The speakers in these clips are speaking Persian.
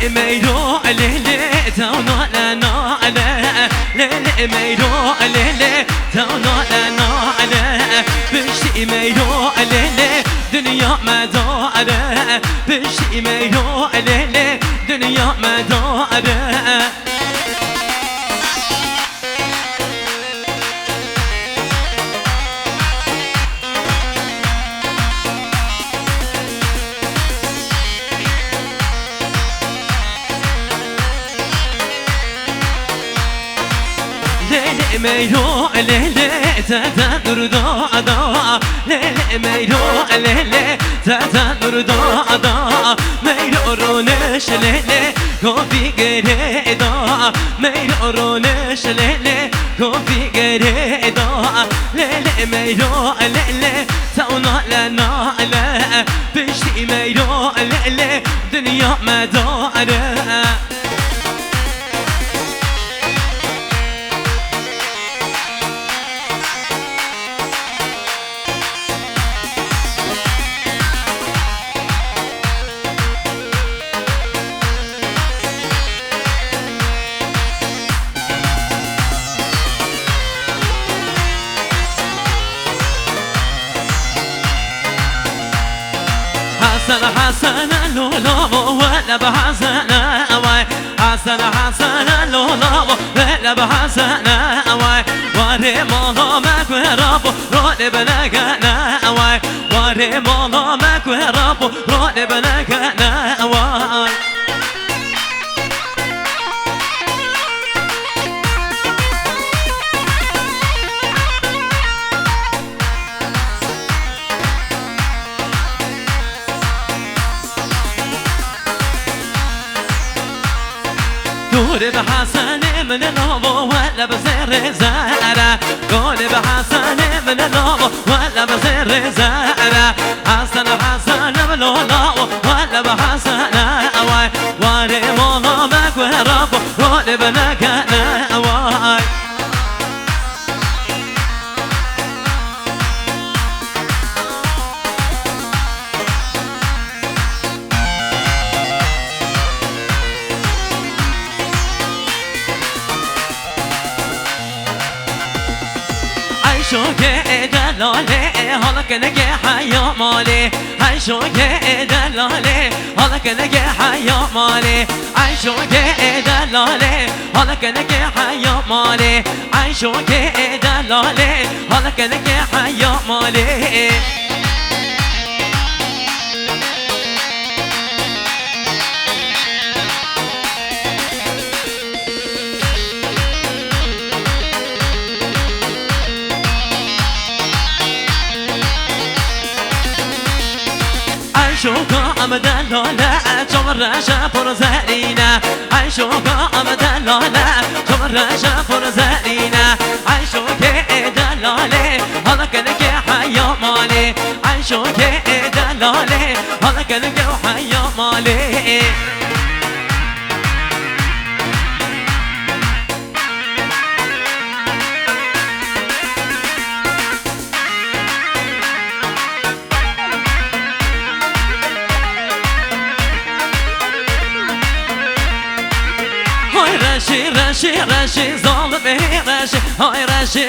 ميرو ليلي تونا لنا على ليلي ميرو ليلي تونا لنا على بشتي ميرو ليلي دنيا ما داره بشتي ميرو ليلي دنيا ما داره ميرو ليلي تتنور ضاء ليلي ميرو ليلي تتنور ضاء ميرو رونش ليلي كوفي قريدا ميرو رونش ليلي كوفي قريدا ليلي ميرو ليلي تونا لنا على بشتي ميرو ليلي دنيا ما داره حسن لولا ولا بحسن واي حسن لولا ولا بحسن واي واري مالامك ورابو رولي بلغنا واي واري مالامك ورابو رولي بلغنا واي قولي بحسن من النوم ولا بزر زهرة قولي بحسن من النوم ولا بزر زهرة حسن بلولا ولا بحسن واي واري مولامك ورب قولي بنكنا واي شوكي دلالي هلك نجي حيا مالي هاي شوكي دلالي هلك نجي حيا مالي هاي شوكي دلالي هلك نجي حيا مالي هاي شوكي دلالي هلك نجي حيا مالي عيشوكا أمدلولا جمرشا فرزالينا عيشوكا أمدلولا جمرشا فرزالينا عيشوكي دلالي هلك نجي حيا مالي عيشوكي دلالي هلك نجي حيا مالي رشي ظالمي رشي هاي رشي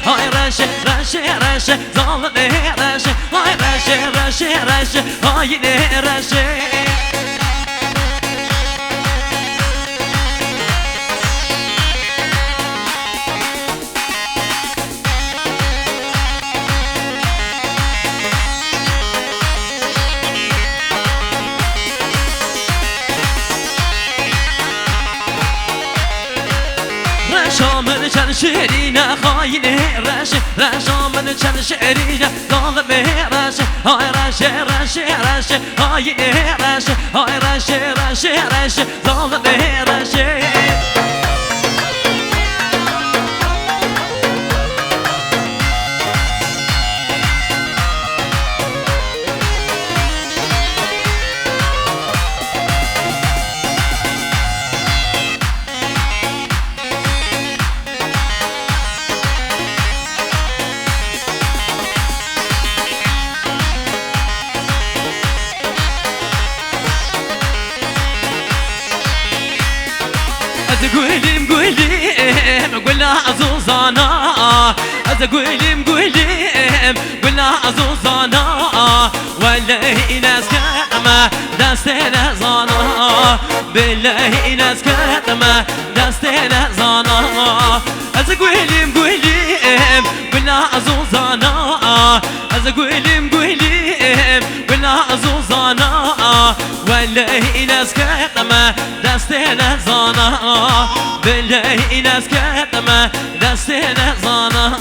هاي رشي ظالمي رشي هاي رشي هاي رشي رشامن چن شیرینه خاینه رشامن چن شیرینه ظالمه های رشه خاینه های رشه ظالمه رشه زانا از گولیم گلا زانا ولا ایناس کما دست نزانا بالله ایناس کما دست نزانا از گولیم گلا زانا از گولیم گلا زانا ولا ایناس کما دست نزانا بالله ایناس کما دست نزانا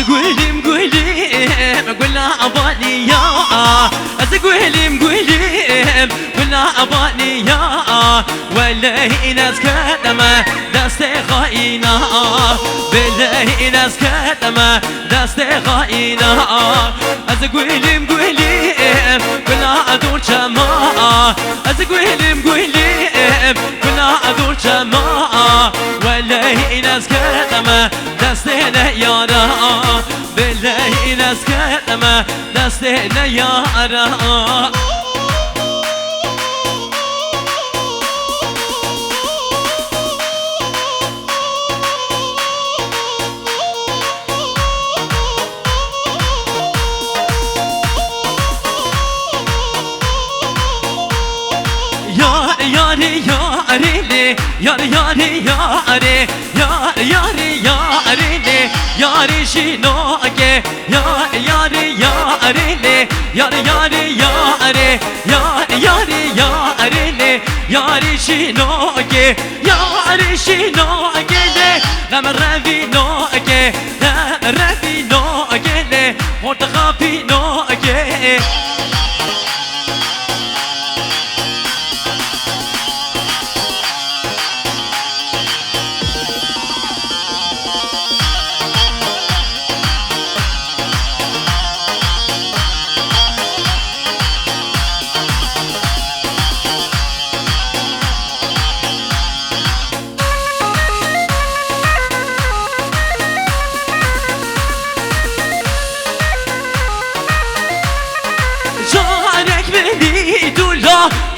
قوليم قولنا أباني يا قوليم قولنا أباني يا والله ناس كتمة دست خاينة بالله ناس كتمة دست خاينة قوليم قولنا أدور شما قوليم قولنا أدور شما والله ناس كتمة دست نيارا بالله ناس كتمة دست نيارا yari yari yari yari yari yari yari yari le yari shinoge yari yari yari le yari yari yari yari yari yari le yari shinoge yari shinoge le gam ravi noge ravi noge le orta khafi noge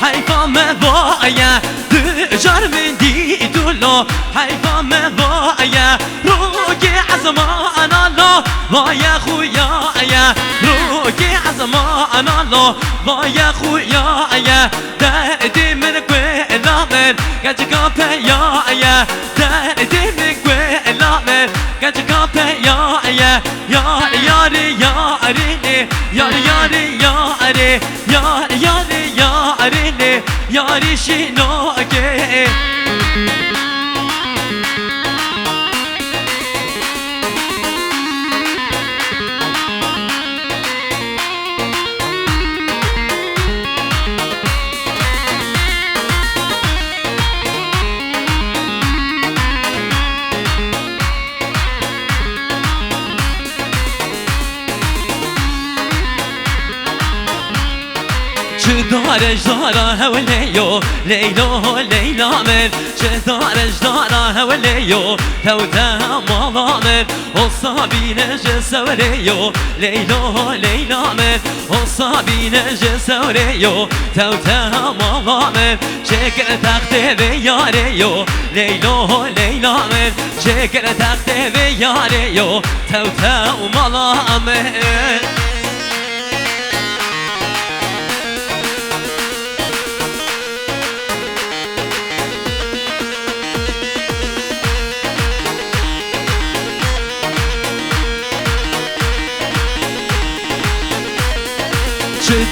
حيفا مضايا تجار من دي دولو حيفا مضايا روكي عزمان الله ضايا خويا روكي عزمان الله ضايا خويا تأتي من كويلامن كاتكا بيايا تأتي من كويلامن كاتكا بيايا ياري ياري ياري ياري ياري ياري ياري ياري ياري ياري شنوكي شدارش دارا هولیو لیلو لیلا من شدارش دارا هولیو توتا مالا من اصابینش سوریو لیلو لیلا من اصابینش سوریو توتا مالا من شکر تخت بیاریو لیلو لیلا من شکر تخت بیاریو توتا مالا من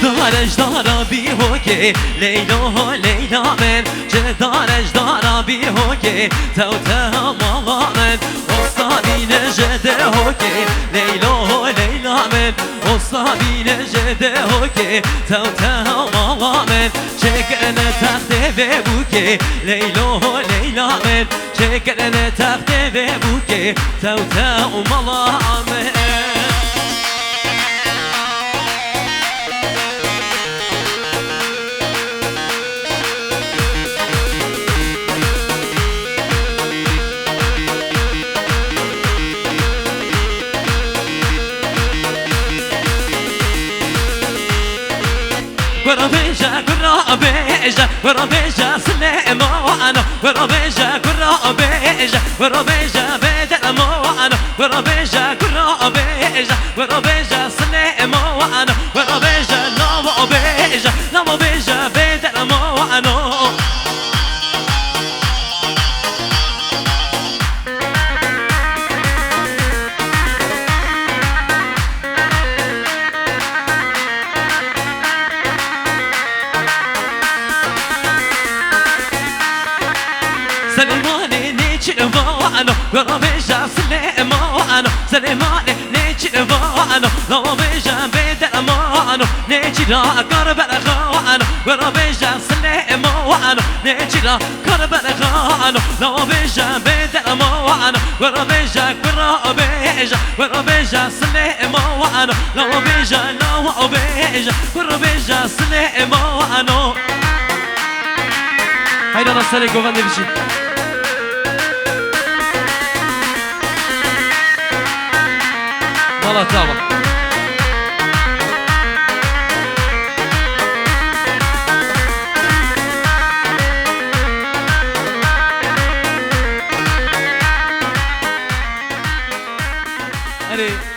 دارش دارا بی هوگی لیلا لیلا من دارش دارا بی هوگی تو مالا من اصابی نجده هوگی لیلا لیلا من اصابی نجده هوگی تو مالا من چکن تخت ببوگی لیلا لیلا من چکن تخت ببوگی تو مالا من قرابيجا قرابيجا سليمان قرابيجا قرابيجا قرابيجا بدر موان قرابيجا قرابيجا قرابيجا سليمان قرابيجا نوابيجا نوابيجا بدر موان سليماني نيتشلفانو قرابيجا سليمانو سليماني نيتشلفانو نوابيجا بدرمانو نيتشلا كربلخانو قرابيجا سليمانو نيتشلا كربلخانو نوابيجا بدرمانو قرابيجا قرابيجا قرابيجا سليمانو نوابيجا نوابيجا قرابيجا سليمانو Haydi anasını kovan demişim. Malatya bak. Hadi.